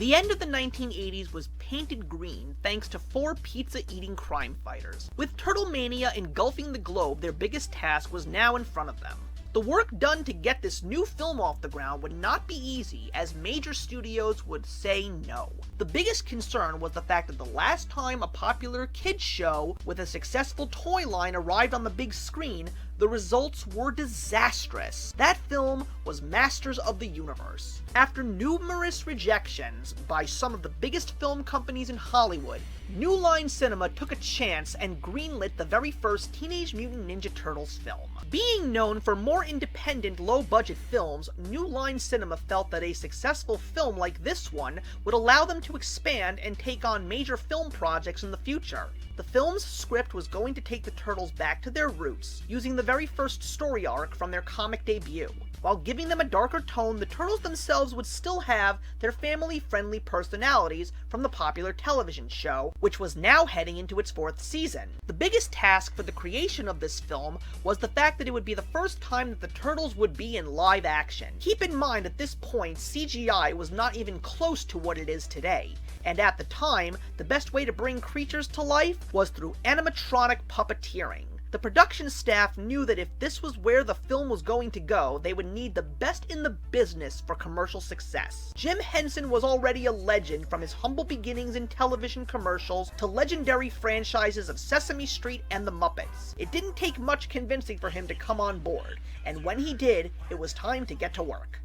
The end of the 1980s was painted green thanks to 4 pizza-eating crime fighters. With Turtle Mania engulfing the globe, their biggest task was now in front of them. The work done to get this new film off the ground would not be easy, as major studios would say no. The biggest concern was the fact that the last time a popular kids show with a successful toy line arrived on the big screen, the results were disastrous. That film was Masters of the Universe. After numerous rejections by some of the biggest film companies in Hollywood, New Line Cinema took a chance and greenlit the very first Teenage Mutant Ninja Turtles film. Being known for more independent, low-budget films, New Line Cinema felt that a successful film like this one would allow them to expand and take on major film projects in the future. The film's script was going to take the Turtles back to their roots, using the very first story arc from their comic debut. While giving them a darker tone, the Turtles themselves would still have their family-friendly personalities from the popular television show, which was now heading into its 4th season. The biggest task for the creation of this film was the fact that it would be the first time that the Turtles would be in live action. Keep in mind, at this point, CGI was not even close to what it is today, and at the time, the best way to bring creatures to life was through animatronic puppeteering. The production staff knew that if this was where the film was going to go, they would need the best in the business for commercial success. Jim Henson was already a legend, from his humble beginnings in television commercials to legendary franchises of Sesame Street and The Muppets. It didn't take much convincing for him to come on board, and when he did, it was time to get to work.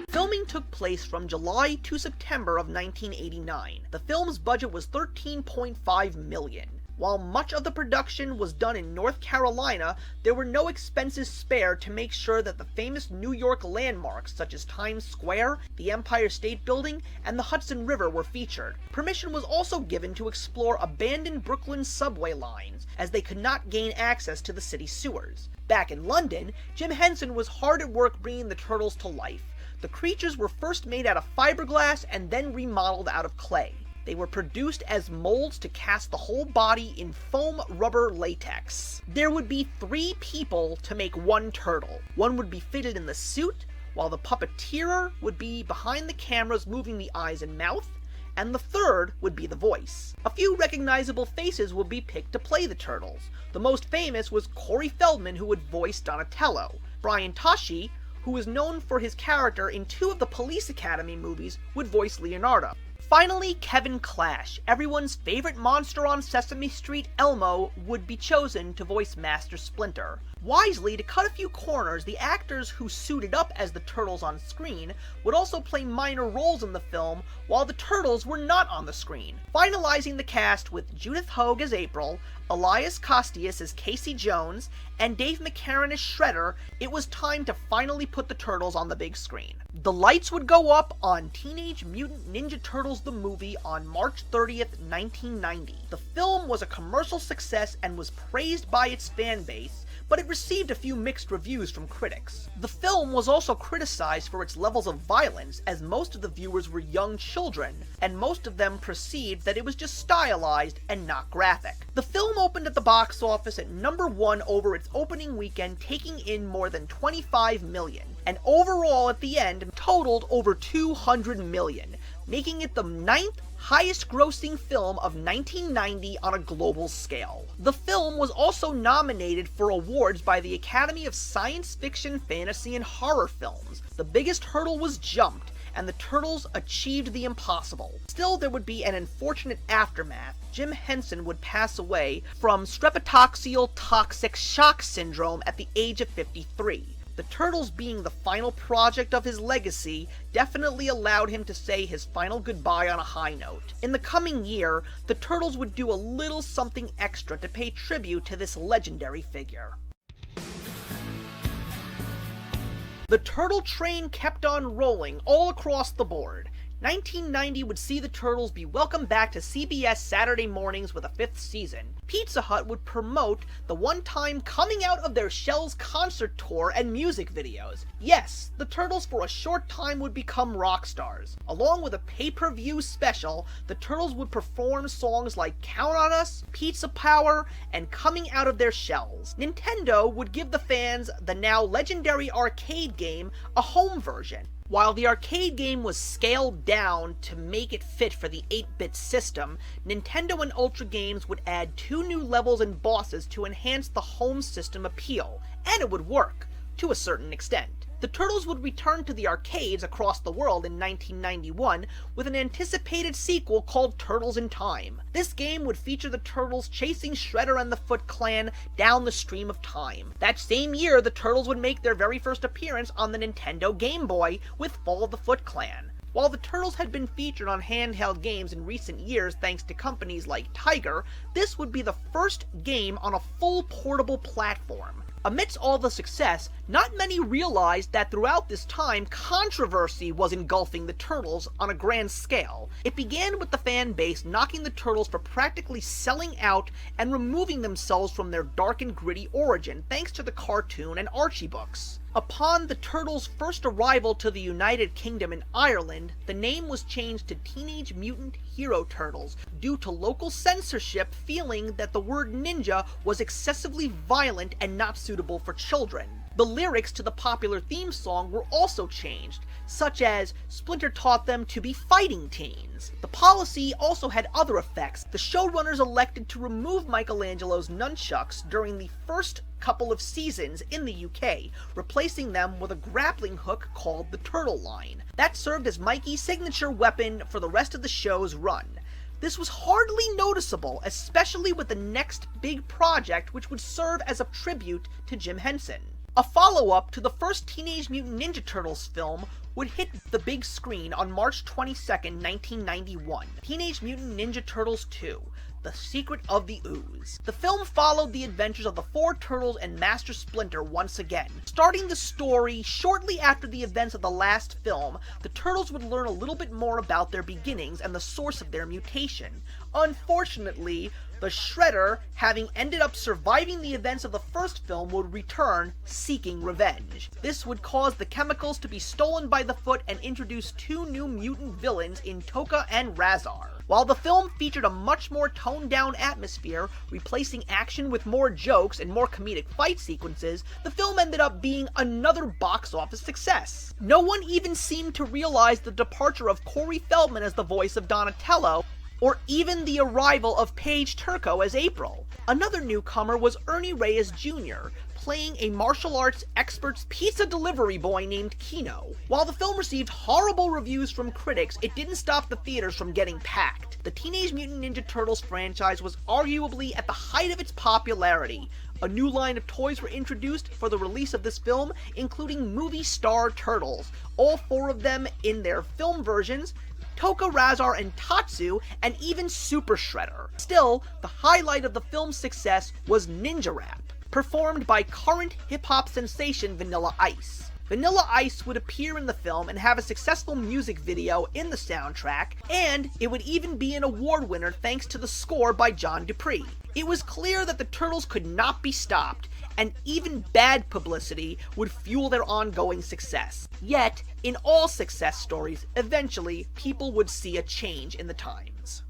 Filming took place from July to September of 1989. The film's budget was $13.5 million. While much of the production was done in North Carolina, there were no expenses spared to make sure that the famous New York landmarks such as Times Square, the Empire State Building, and the Hudson River were featured. Permission was also given to explore abandoned Brooklyn subway lines, as they could not gain access to the city sewers. Back in London, Jim Henson was hard at work bringing the Turtles to life. The creatures were first made out of fiberglass and then remodeled out of clay. They were produced as molds to cast the whole body in foam rubber latex. There would be 3 people to make one turtle. One would be fitted in the suit, while the puppeteer would be behind the cameras moving the eyes and mouth, and the third would be the voice. A few recognizable faces would be picked to play the Turtles. The most famous was Corey Feldman, who would voice Donatello. Brian Toschi, who was known for his character in 2 of the Police Academy movies, would voice Leonardo. Finally, Kevin Clash, everyone's favorite monster on Sesame Street, Elmo, would be chosen to voice Master Splinter. Wisely, to cut a few corners, the actors who suited up as the Turtles on screen would also play minor roles in the film while the Turtles were not on the screen, finalizing the cast with Judith Hoag as April, Elias Kostius as Casey Jones, and Dave McCarran as Shredder. It was time to finally put the Turtles on the big screen. The lights would go up on Teenage Mutant Ninja Turtles the movie on March 30th, 1990. The film was a commercial success and was praised by its fan base, but it received a few mixed reviews from critics. The film was also criticized for its levels of violence, as most of the viewers were young children, and most of them perceived that it was just stylized and not graphic. The film opened at the box office at #1 over its opening weekend, taking in more than $25 million, and overall at the end totaled over $200 million, making it the 9th highest grossing film of 1990 on a global scale. The film was also nominated for awards by the Academy of Science Fiction, Fantasy, and Horror Films. The biggest hurdle was jumped, and the Turtles achieved the impossible. Still, there would be an unfortunate aftermath. Jim Henson would pass away from streptococcal toxic shock syndrome at the age of 53. The Turtles being the final project of his legacy definitely allowed him to say his final goodbye on a high note. In the coming year, the Turtles would do a little something extra to pay tribute to this legendary figure. The Turtle train kept on rolling all across the board. 1990 would see the Turtles be welcomed back to CBS Saturday mornings with a 5th season. Pizza Hut would promote the one-time coming out of their shells concert tour and music videos. Yes, the Turtles for a short time would become rock stars. Along with a pay-per-view special, the Turtles would perform songs like Count on Us, Pizza Power, and Coming Out of Their Shells. Nintendo would give the fans the now legendary arcade game a home version. While the arcade game was scaled down to make it fit for the 8-bit system, Nintendo and Ultra Games would add 2 new levels and bosses to enhance the home system appeal, and it would work, to a certain extent. The Turtles would return to the arcades across the world in 1991 with an anticipated sequel called Turtles in Time. This game would feature the Turtles chasing Shredder and the Foot Clan down the stream of time. That same year, the Turtles would make their very first appearance on the Nintendo Game Boy with Fall of the Foot Clan. While the Turtles had been featured on handheld games in recent years thanks to companies like Tiger, this would be the first game on a full portable platform. Amidst all the success, not many realized that throughout this time, controversy was engulfing the Turtles on a grand scale. It began with the fan base knocking the Turtles for practically selling out and removing themselves from their dark and gritty origin thanks to the cartoon and Archie books. Upon the Turtles' first arrival to the United Kingdom and Ireland, the name was changed to Teenage Mutant Hero Turtles due to local censorship feeling that the word ninja was excessively violent and not suitable for children. The lyrics to the popular theme song were also changed, such as Splinter taught them to be fighting teens. The policy also had other effects. The showrunners elected to remove Michelangelo's nunchucks during the first couple of seasons in the UK, replacing them with a grappling hook called the Turtle Line. That served as Mikey's signature weapon for the rest of the show's run. This was hardly noticeable, especially with the next big project, which would serve as a tribute to Jim Henson. A follow-up to the first Teenage Mutant Ninja Turtles film would hit the big screen on March 22, 1991, Teenage Mutant Ninja Turtles 2, The Secret of the Ooze. The film followed the adventures of the 4 Turtles and Master Splinter once again. Starting the story shortly after the events of the last film, the Turtles would learn a little bit more about their beginnings and the source of their mutation. Unfortunately, the Shredder, having ended up surviving the events of the first film, would return, seeking revenge. This would cause the chemicals to be stolen by the Foot and introduce 2 new mutant villains in Tokka and Razar. While the film featured a much more toned-down atmosphere, replacing action with more jokes and more comedic fight sequences, the film ended up being another box office success. No one even seemed to realize the departure of Corey Feldman as the voice of Donatello, or even the arrival of Paige Turco as April. Another newcomer was Ernie Reyes Jr., playing a martial arts expert's pizza delivery boy named Kino. While the film received horrible reviews from critics, it didn't stop the theaters from getting packed. The Teenage Mutant Ninja Turtles franchise was arguably at the height of its popularity. A new line of toys were introduced for the release of this film, including movie star turtles, all 4 of them in their film versions, Tokka, Razar, and Tatsu, and even Super Shredder. Still, the highlight of the film's success was Ninja Rap, performed by current hip-hop sensation Vanilla Ice. Vanilla Ice would appear in the film and have a successful music video in the soundtrack, and it would even be an award winner thanks to the score by John Dupree. It was clear that the Turtles could not be stopped, and even bad publicity would fuel their ongoing success. Yet, in all success stories, eventually, people would see a change in the times.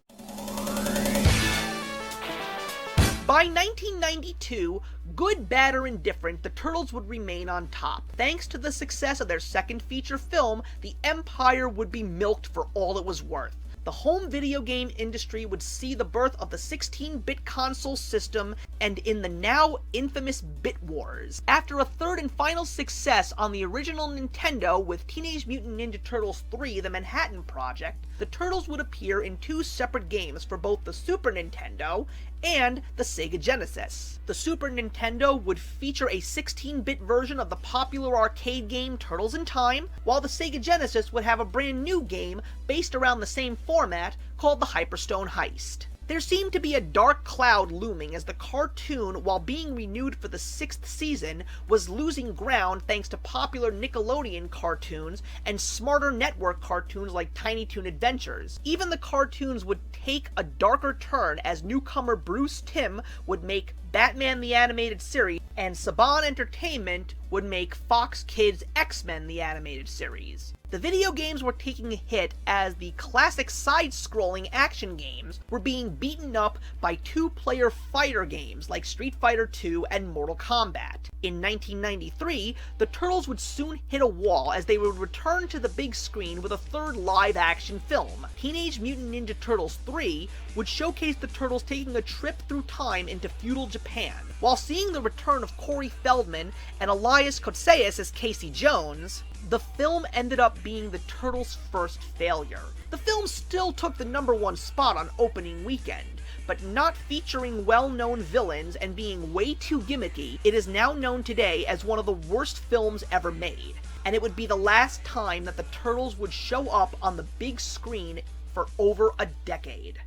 By 1992, good, bad, or indifferent, the Turtles would remain on top. Thanks to the success of their second feature film, the Empire would be milked for all it was worth. The home video game industry would see the birth of the 16-bit console system and in the now infamous Bit Wars. After a third and final success on the original Nintendo with Teenage Mutant Ninja Turtles 3: The Manhattan Project, the Turtles would appear in 2 separate games for both the Super Nintendo and the Sega Genesis. The Super Nintendo would feature a 16-bit version of the popular arcade game Turtles in Time, while the Sega Genesis would have a brand new game based around the same format called the Hyperstone Heist. There seemed to be a dark cloud looming as the cartoon, while being renewed for the 6th season, was losing ground thanks to popular Nickelodeon cartoons and smarter network cartoons like Tiny Toon Adventures. Even the cartoons would take a darker turn as newcomer Bruce Timm would make Batman the Animated Series, and Saban Entertainment would make Fox Kids' X-Men the Animated Series. The video games were taking a hit as the classic side-scrolling action games were being beaten up by two-player fighter games like Street Fighter II and Mortal Kombat. In 1993, the Turtles would soon hit a wall as they would return to the big screen with a third live-action film. Teenage Mutant Ninja Turtles 3 would showcase the Turtles taking a trip through time into feudal Japan. While seeing the return of Corey Feldman and Elias Koteas as Casey Jones, the film ended up being the Turtles' first failure. The film still took the #1 spot on opening weekend, but not featuring well-known villains and being way too gimmicky, it is now known today as one of the worst films ever made. And it would be the last time that the Turtles would show up on the big screen for over a decade.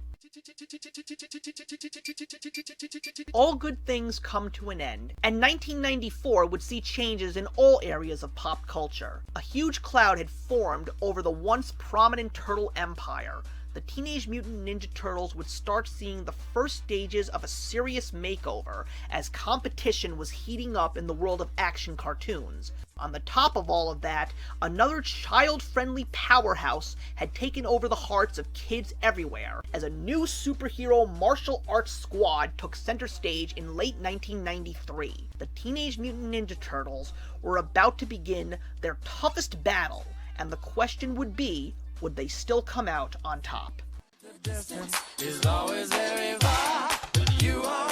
All good things come to an end, and 1994 would see changes in all areas of pop culture. A huge cloud had formed over the once prominent Turtle empire. The Teenage Mutant Ninja Turtles would start seeing the first stages of a serious makeover as competition was heating up in the world of action cartoons. On the top of all of that, another child-friendly powerhouse had taken over the hearts of kids everywhere, as a new superhero martial arts squad took center stage in late 1993. The Teenage Mutant Ninja Turtles were about to begin their toughest battle, and the question would be, would they still come out on top? The distance is always very far, but you are